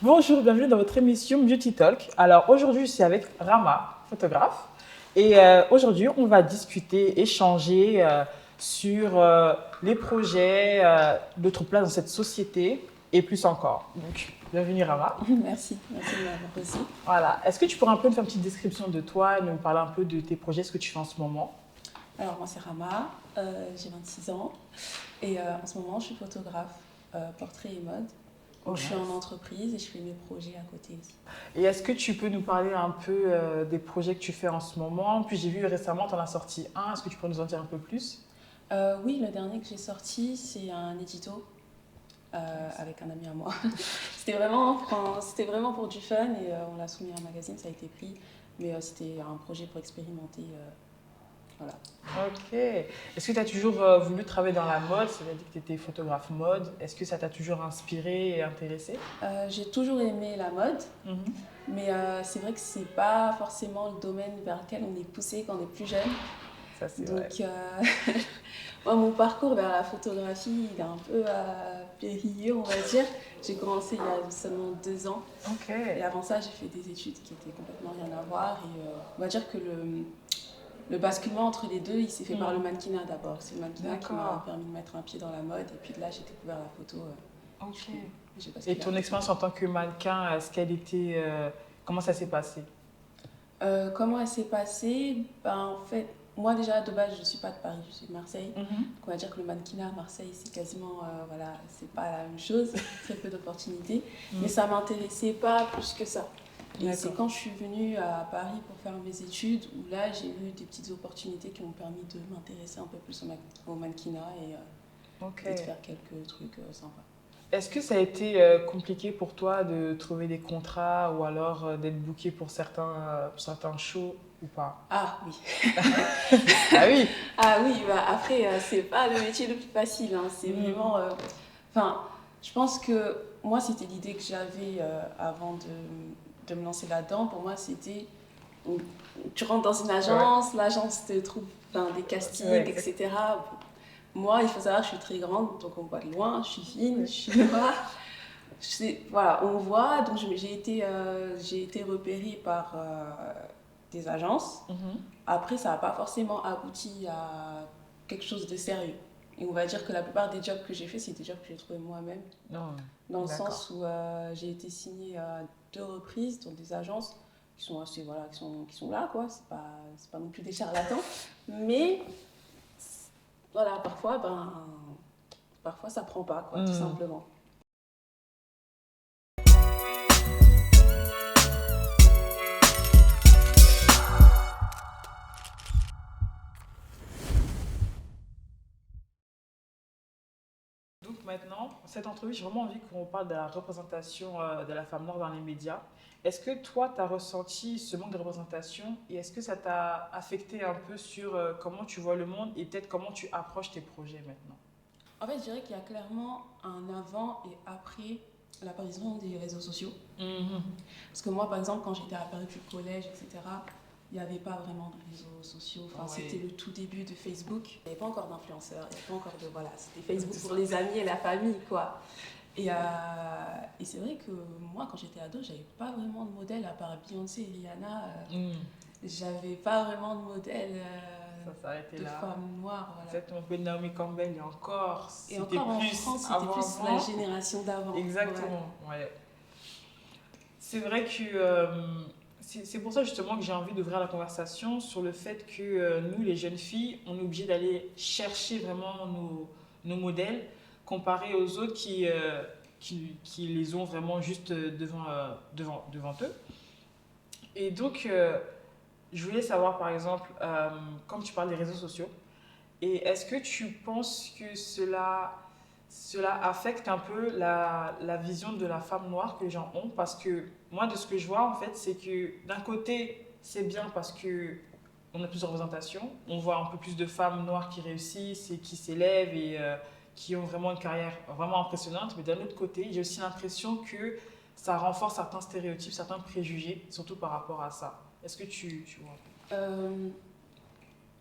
Bonjour, bienvenue dans votre émission Beauty Talk. Alors aujourd'hui, je suis avec Rama, photographe. Et aujourd'hui, on va discuter, échanger sur les projets, notre place dans cette société et plus encore. Donc, bienvenue Rama. Merci de m'avoir reçu. Voilà. Est-ce que tu pourrais un peu nous faire une petite description de toi et nous parler un peu de tes projets, ce que tu fais en ce moment? Alors moi c'est Rama, j'ai 26 ans et en ce moment je suis photographe portrait et mode. Donc, je suis en entreprise et je fais mes projets à côté aussi. Et est-ce que tu peux nous parler un peu des projets que tu fais en ce moment? Puis j'ai vu récemment, tu en as sorti un. Est-ce que tu pourrais nous en dire un peu plus? Oui, le dernier que j'ai sorti, c'est un édito avec un ami à moi. C'était vraiment pour du fun et on l'a soumis à un magazine, ça a été pris. Mais c'était un projet pour expérimenter. Voilà. Ok. Est-ce que tu as toujours voulu travailler dans la mode? C'est-à-dire que tu étais photographe mode. Est-ce que ça t'a toujours inspiré et intéressé? J'ai toujours aimé la mode, mais c'est vrai que c'est pas forcément le domaine vers lequel on est poussé quand on est plus jeune. Ça, c'est Donc, vrai. moi, mon parcours vers la photographie, il est un peu périlleux, on va dire. J'ai commencé il y a seulement 2 ans. Ok. Et avant ça, j'ai fait des études qui étaient complètement rien à voir. Et on va dire que le basculement entre les deux, il s'est fait par le mannequinat d'abord. C'est le mannequinat qui m'a permis de mettre un pied dans la mode. Et puis de là, j'ai découvert la photo. Ok. J'ai Et ton expérience en tant que mannequin, est-ce qu'elle était, comment ça s'est passé? Comment elle s'est passée? Ben, en fait, moi déjà de base, je ne suis pas de Paris, je suis de Marseille. Donc on va dire que le mannequinat à Marseille, c'est quasiment, voilà, c'est pas la même chose, très peu d'opportunités. Mais ça ne m'intéressait pas plus que ça. Et c'est quand je suis venue à Paris pour faire mes études où là j'ai eu des petites opportunités qui m'ont permis de m'intéresser un peu plus au mannequinat et de faire quelques trucs sympas. Est-ce que ça a été compliqué pour toi de trouver des contrats ou alors d'être booké pour certains shows ou pas? Ah oui. Ah oui. Ah oui, bah après, c'est pas le métier le plus facile. Hein. C'est vraiment. Enfin, je pense que moi, c'était l'idée que j'avais avant de me lancer là-dedans. Pour moi, c'était. Tu rentres dans une agence, l'agence te trouve des castings, etc. Moi, il faut savoir que je suis très grande, donc on me voit de loin, je suis fine, je suis noire. Voilà, on me voit, donc j'ai été repérée par des agences. Après, ça n'a pas forcément abouti à quelque chose de sérieux. Et on va dire que la plupart des jobs que j'ai fait, c'est des jobs que j'ai trouvés moi-même. Dans le sens où j'ai été signée à 2 reprises dans des agences qui sont assez, voilà, qui sont là, quoi. C'est pas non plus des charlatans. Mais voilà, parfois ça prend pas, quoi, tout simplement. Donc maintenant, cette entrevue, j'ai vraiment envie qu'on parle de la représentation de la femme noire dans les médias. Est-ce que toi, tu as ressenti ce manque de représentation et est-ce que ça t'a affecté un peu sur comment tu vois le monde et peut-être comment tu approches tes projets maintenant? En fait, je dirais qu'il y a clairement un avant et après l'apparition des réseaux sociaux. Parce que moi, par exemple, quand j'étais à la période du collège, etc., il n'y avait pas vraiment de réseaux sociaux. Enfin, c'était le tout début de Facebook. Il n'y avait pas encore d'influenceurs, il n'y avait pas encore de... Voilà, c'était Facebook pour les amis et la famille, quoi. Et c'est vrai que moi, quand j'étais ado, j'avais pas vraiment de modèle, à part Beyoncé et Rihanna. J'avais pas vraiment de modèle de femme noire. Voilà. Exactement, Naomi Campbell et encore. Et encore en France, c'était plus la génération d'avant. Exactement, ouais. C'est vrai que c'est pour ça justement que j'ai envie d'ouvrir la conversation sur le fait que nous, les jeunes filles, on est obligé d'aller chercher vraiment nos modèles comparés aux autres qui les ont vraiment juste devant eux. Et donc, je voulais savoir par exemple, comme tu parles des réseaux sociaux, et est-ce que tu penses que cela affecte un peu la vision de la femme noire que les gens ont? Parce que moi, de ce que je vois, en fait, c'est que d'un côté, c'est bien parce que on a plus de représentation. On voit un peu plus de femmes noires qui réussissent et qui s'élèvent et qui ont vraiment une carrière vraiment impressionnante. Mais d'un autre côté, j'ai aussi l'impression que ça renforce certains stéréotypes, certains préjugés, surtout par rapport à ça. Est-ce que tu vois?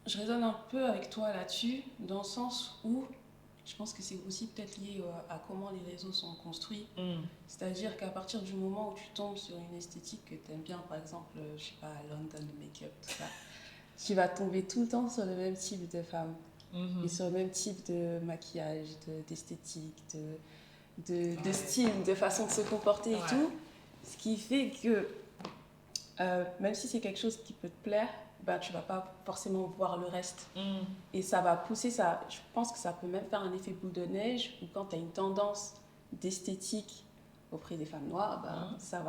Je raisonne un peu avec toi là-dessus, dans le sens où je pense que c'est aussi peut-être lié à comment les réseaux sont construits. Mm. C'est-à-dire qu'à partir du moment où tu tombes sur une esthétique que tu aimes bien, par exemple, je sais pas, London, le make-up, tout ça, tu vas tomber tout le temps sur le même type de femme et sur le même type de maquillage, d'esthétique, de style, de façon de se comporter et tout. Ce qui fait que même si c'est quelque chose qui peut te plaire, ben, tu vas pas forcément voir le reste. Et ça va pousser, ça, je pense que ça peut même faire un effet boule de neige où quand tu as une tendance d'esthétique auprès des femmes noires, ben, ça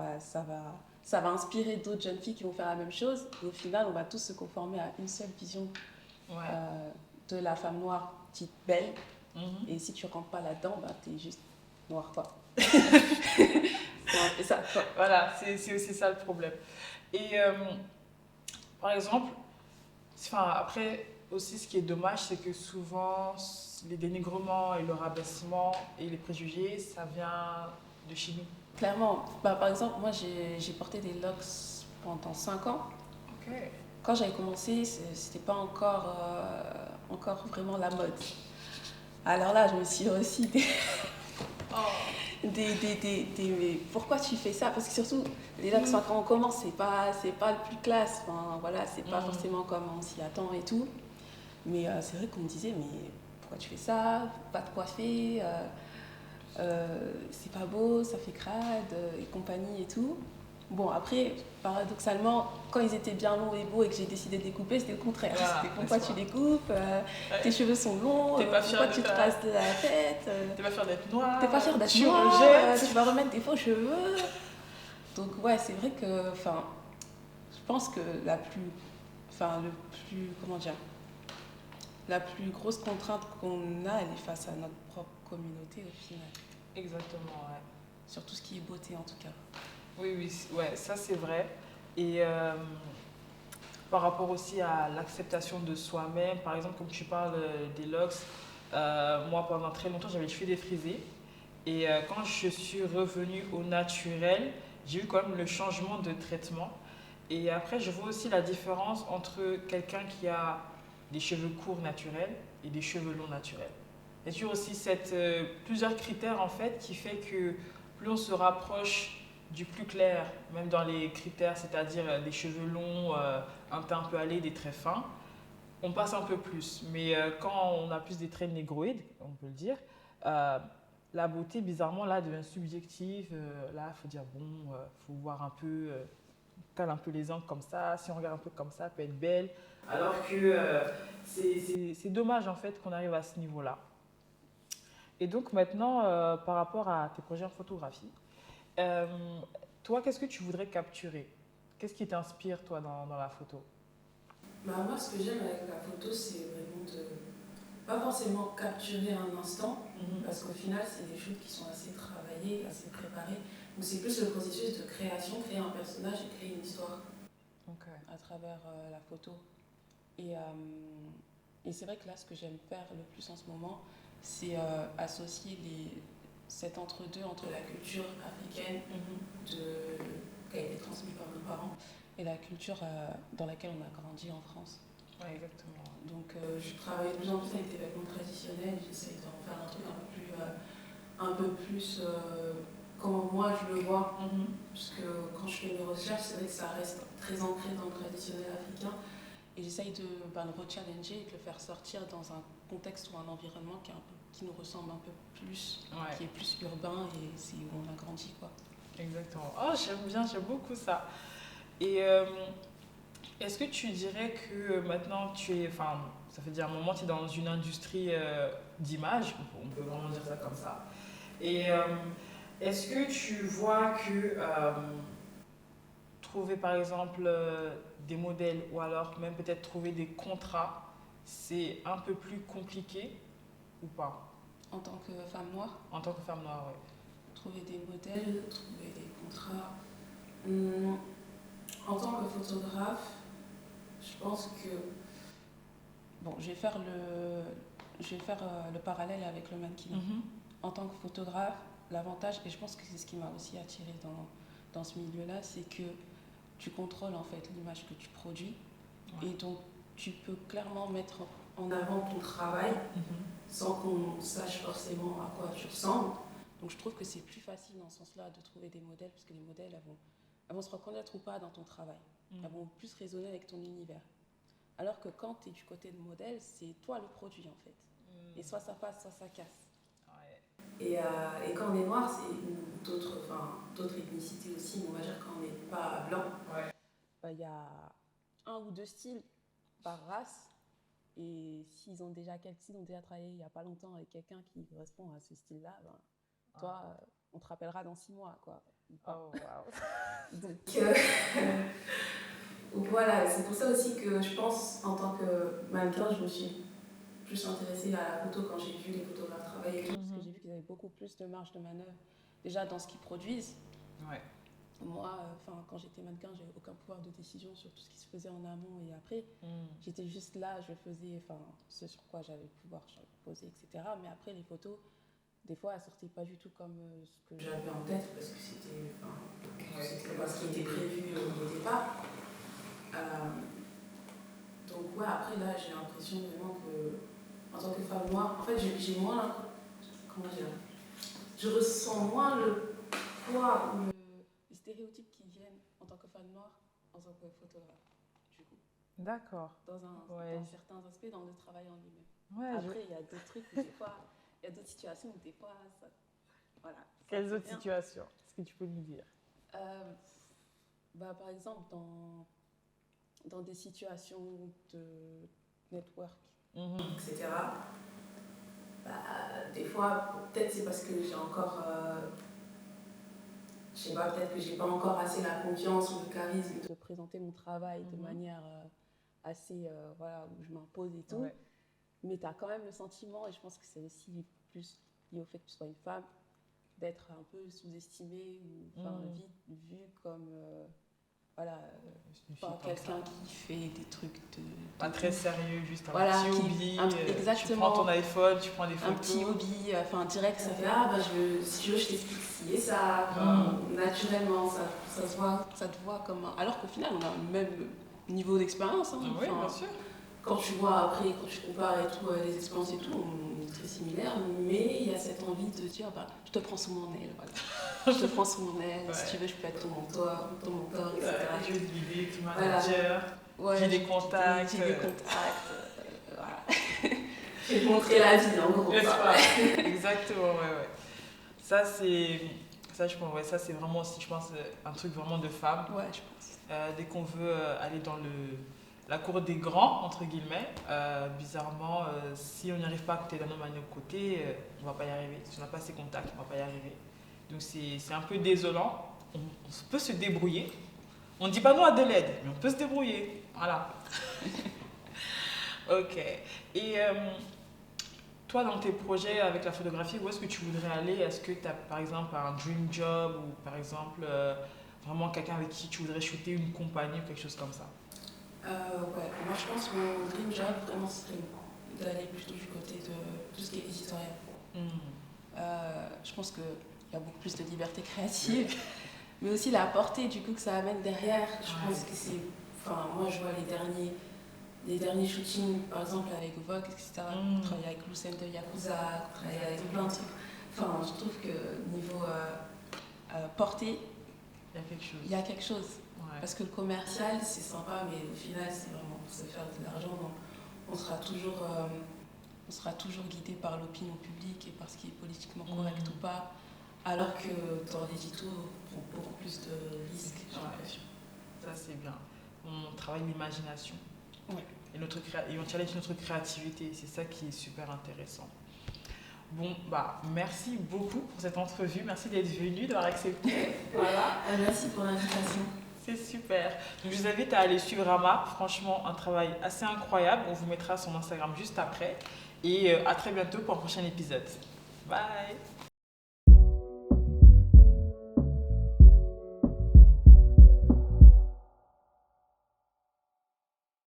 va inspirer d'autres jeunes filles qui vont faire la même chose. Et au final, on va tous se conformer à une seule vision de la femme noire dite belle. Et si tu rentres pas là-dedans, ben, tu es juste noire, quoi. C'est un peu ça, quoi. Voilà, c'est aussi ça le problème. Et par exemple, après aussi ce qui est dommage, c'est que souvent les dénigrements et le rabaissement et les préjugés, ça vient de chez nous. Clairement, bah, par exemple, moi j'ai porté des locks pendant 5 ans. Ok. Quand j'avais commencé, c'était pas encore vraiment la mode. Alors là, je me suis aussi mais pourquoi tu fais ça? Parce que surtout, les locks, quand on commence, c'est pas le plus classe. Enfin, voilà, c'est pas forcément comme on s'y attend et tout. Mais c'est vrai qu'on me disait, mais pourquoi tu fais ça? Pas te coiffer, c'est pas beau, ça fait crade et compagnie et tout. Bon, après, paradoxalement, quand ils étaient bien longs et beaux et que j'ai décidé de les couper, c'était le contraire. C'était pourquoi tu les coupes, tes cheveux sont longs, pourquoi tu te rases de la tête. T'es pas fière d'être noire. T'es pas fière d'être noire, tu vas remettre des faux cheveux. Donc ouais, c'est vrai que, je pense que la plus grosse contrainte qu'on a, elle est face à notre propre communauté au final. Exactement, ouais. Sur tout ce qui est beauté en tout cas. Oui, ouais, ça c'est vrai. Et par rapport aussi à l'acceptation de soi-même, par exemple, comme tu parles des locks, moi pendant très longtemps j'avais les cheveux défrisés. Et quand je suis revenue au naturel, j'ai eu quand même le changement de traitement. Et après, je vois aussi la différence entre quelqu'un qui a des cheveux courts naturels et des cheveux longs naturels. Il y a toujours aussi plusieurs critères en fait qui fait que plus on se rapproche du plus clair, même dans les critères, c'est-à-dire des cheveux longs, un teint un peu allé, des traits fins, on passe un peu plus. Mais quand on a plus des traits négroïdes, on peut le dire, la beauté, bizarrement, là, devient subjective. Là, il faut dire, bon, faut voir un peu, cale un peu les angles comme ça. Si on regarde un peu comme ça, elle peut être belle. Alors que c'est dommage, en fait, qu'on arrive à ce niveau-là. Et donc, maintenant, par rapport à tes projets en photographie, toi, qu'est-ce que tu voudrais capturer? Qu'est-ce qui t'inspire, toi, dans la photo? Bah, moi, ce que j'aime avec la photo, c'est vraiment de pas forcément capturer un instant, parce qu'au final, c'est des choses qui sont assez travaillées, assez préparées. Donc, c'est plus le processus de création, créer un personnage et créer une histoire à travers la photo. Et c'est vrai que là, ce que j'aime faire le plus en ce moment, c'est associer cet entre-deux entre la culture africaine qui a été transmise par nos parents et la culture dans laquelle on a grandi en France. Ouais, exactement. Donc je travaille de plus en plus avec des vêtements traditionnels, j'essaie d'en faire un truc un peu plus comment moi je le vois. Parce que quand je fais mes recherches, c'est vrai que ça reste très ancré dans le traditionnel africain. Et j'essaye de le rechallenger et de le faire sortir dans un contexte ou un environnement qui nous ressemble un peu plus, qui est plus urbain et c'est où on a grandi, quoi. Exactement. Oh, j'aime beaucoup ça. Et est-ce que tu dirais que maintenant ça fait dire un moment que tu es dans une industrie d'image, on peut vraiment dire ça comme ça. Et est-ce que tu vois que trouver par exemple des modèles ou alors même peut-être trouver des contrats, c'est un peu plus compliqué ou pas? En tant que femme noire? En tant que femme noire, oui. Trouver des modèles, trouver des contrats. En tant que photographe, je pense que... Bon, je vais faire le parallèle avec le mannequin. En tant que photographe, l'avantage, et je pense que c'est ce qui m'a aussi attirée dans ce milieu-là, c'est que tu contrôles en fait l'image que tu produis. Et donc, tu peux clairement mettre en avant ton travail sans qu'on sache forcément à quoi tu ressembles. Donc je trouve que c'est plus facile dans ce sens-là de trouver des modèles, parce que les modèles, elles vont se reconnaître ou pas dans ton travail. Elles vont plus résonner avec ton univers. Alors que quand tu es du côté de modèle, c'est toi le produit en fait. Et soit ça passe, soit ça casse. Ouais. Et quand on est noir, c'est d'autres ethnicités aussi, on va dire quand on n'est pas blanc. Il y a un ou deux styles par race. Et s'ils ont déjà travaillé il n'y a pas longtemps avec quelqu'un qui correspond à ce style-là, toi, on te rappellera dans 6 mois, quoi. Oh, wow. Donc, voilà, c'est pour ça aussi que je pense, en tant que mannequin, je me suis plus intéressée à la photo quand j'ai vu les photographes travailler. Parce que j'ai vu qu'ils avaient beaucoup plus de marge de manœuvre, déjà dans ce qu'ils produisent. Ouais. Moi, quand j'étais mannequin, j'avais aucun pouvoir de décision sur tout ce qui se faisait en amont et après. J'étais juste là, je faisais ce sur quoi j'avais le pouvoir, je posais, etc. Mais après, les photos, des fois, elles sortaient pas du tout comme ce que j'avais en tête, parce que c'était pas ce qui était prévu au départ. Donc ouais, après là, j'ai l'impression vraiment que, en tant que femme noire, en fait, j'ai moins, comment dire, je ressens moins le poids ou les stéréotypes qui viennent en tant que femme noire, en tant que photographe, du coup. D'accord. Dans certains aspects, dans le travail en lui-même. Ouais, après, il y a d'autres trucs où des fois, il y a d'autres situations où des fois, ça, voilà. Quelles autres situations? Est-ce que tu peux nous dire? Par exemple, dans des situations de network, etc. Des fois, peut-être c'est parce que j'ai encore, je sais pas, peut-être que j'ai pas encore assez la confiance ou le charisme de présenter mon travail de manière assez, voilà, où je m'impose et tout. Ouais. Mais tu as quand même le sentiment, et je pense que c'est aussi plus lié au fait que tu sois une femme, d'être un peu sous-estimée ou vue comme voilà, pas quelqu'un qui fait des trucs pas très sérieux, juste un petit hobby. Exactement. Tu prends ton iPhone, tu prends des photos. Un petit hobby, direct, ça fait si tu veux, je t'explique ci et ça. Naturellement, ça te voit comme un... Alors qu'au final, on a le même niveau d'expérience. Hein. Oui, bien sûr. Quand tu vois après, quand tu compares et tout, les expériences et tout, on est très similaires, mais il y a cette envie de dire, je te prends sous mon aile, voilà. Je te prends sous mon aile, si tu veux, je peux être ton mentor, etc. Je vais te guider, ton manager, j'ai des contacts. Voilà. Je vais te montrer la vie, en gros. Exactement, ouais. Ça, je pense, ça, c'est vraiment aussi, je pense, un truc vraiment de femme. Ouais, je pense. Dès qu'on veut aller dans la cour des grands, entre guillemets, bizarrement, si on n'y arrive pas à côté d'un homme à nos côtés, on ne va pas y arriver. Si on n'a pas ces contacts, on ne va pas y arriver. Donc c'est un peu désolant. On peut se débrouiller. On ne dit pas non à de l'aide, mais on peut se débrouiller. Voilà. Ok. Et toi, dans tes projets avec la photographie, où est-ce que tu voudrais aller? Est-ce que tu as par exemple un dream job ou par exemple vraiment quelqu'un avec qui tu voudrais shooter, une compagnie ou quelque chose comme ça? Ouais, moi je pense que mon dream job vraiment serait d'aller plutôt du côté de tout ce qui est éditorial. Je pense qu'il y a beaucoup plus de liberté créative, mais aussi la portée du coup que ça amène derrière. Je pense que c'est. Moi je vois les derniers shootings, par exemple avec Vogue, etc. Travailler avec Lucen de Yakuza, travailler avec plein de trucs. Je trouve que niveau portée, il y a quelque chose. Ouais. Parce que le commercial, c'est sympa, mais au final, c'est vraiment pour se faire de l'argent. Donc, on sera toujours guidé par l'opinion publique et par ce qui est politiquement correct ou pas. Alors que dans l'édito, on prend beaucoup plus de risques, j'ai l'impression. Ça, c'est bien. On travaille l'imagination. Ouais. Et on challenge notre créativité. C'est ça qui est super intéressant. Bon, merci beaucoup pour cette entrevue. Merci d'être venu, d'avoir accepté. Voilà, merci pour l'invitation. C'est super. Donc, je vous invite à aller suivre Rama. Franchement, un travail assez incroyable. On vous mettra son Instagram juste après. Et à très bientôt pour un prochain épisode. Bye!